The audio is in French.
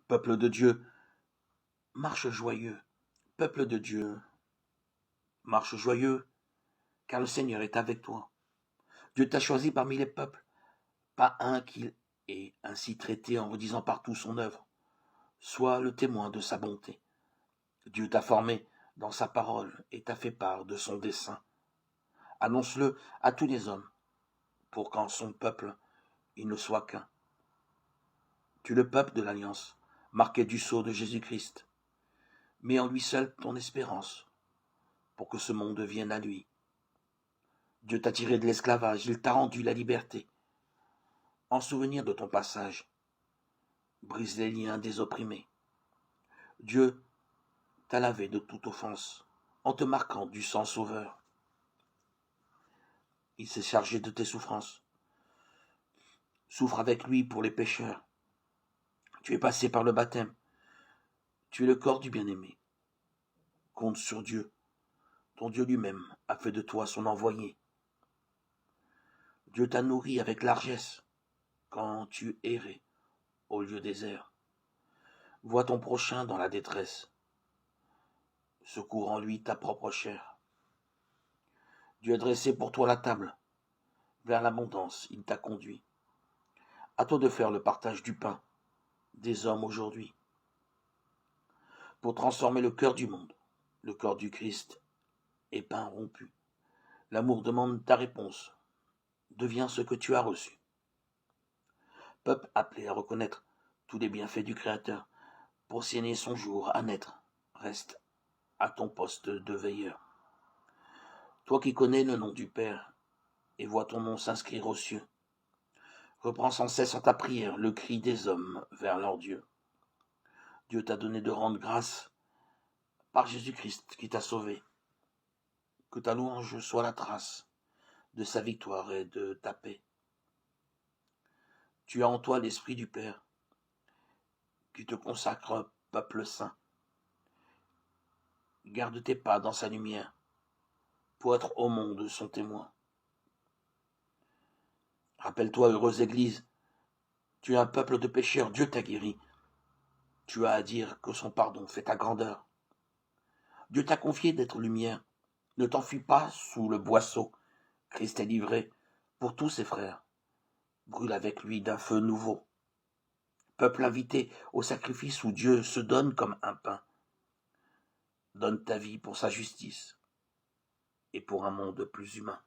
Peuple de Dieu, marche joyeux. Peuple de Dieu, marche joyeux, car le Seigneur est avec toi. Dieu t'a choisi parmi les peuples, pas un qu'il ait ainsi traité en redisant partout son œuvre. Sois le témoin de sa bonté. Dieu t'a formé dans sa parole et t'a fait part de son dessein. Annonce-le à tous les hommes, pour qu'en son peuple il ne soit qu'un. Tu es le peuple de l'Alliance, marqué du sceau de Jésus-Christ. Mets en lui seul ton espérance, pour que ce monde vienne à lui. Dieu t'a tiré de l'esclavage, il t'a rendu la liberté. En souvenir de ton passage, brise les liens des opprimés. Dieu t'a lavé de toute offense, en te marquant du sang sauveur. Il s'est chargé de tes souffrances. Souffre avec lui pour les pécheurs. Tu es passé par le baptême. Tu es le corps du bien-aimé. Compte sur Dieu. Ton Dieu lui-même a fait de toi son envoyé. Dieu t'a nourri avec largesse quand tu errais au lieu désert. Vois ton prochain dans la détresse. Secours en lui ta propre chair. Dieu a dressé pour toi la table. Vers l'abondance, il t'a conduit. À toi de faire le partage du pain des hommes aujourd'hui. Pour transformer le cœur du monde, le corps du Christ est pain rompu. L'amour demande ta réponse. Deviens ce que tu as reçu. Peuple appelé à reconnaître tous les bienfaits du Créateur, pour signer son jour à naître, reste à ton poste de veilleur. Toi qui connais le nom du Père et vois ton nom s'inscrire aux cieux, reprends sans cesse en ta prière le cri des hommes vers leur Dieu. Dieu t'a donné de rendre grâce par Jésus-Christ qui t'a sauvé. Que ta louange soit la trace de sa victoire et de ta paix. Tu as en toi l'Esprit du Père qui te consacre peuple saint. Garde tes pas dans sa lumière pour être au monde son témoin. Rappelle-toi, heureuse Église, tu es un peuple de pécheurs, Dieu t'a guéri. Tu as à dire que son pardon fait ta grandeur. Dieu t'a confié d'être lumière. Ne t'enfuis pas sous le boisseau. Christ est livré pour tous ses frères. Brûle avec lui d'un feu nouveau. Peuple invité au sacrifice où Dieu se donne comme un pain. Donne ta vie pour sa justice et pour un monde plus humain.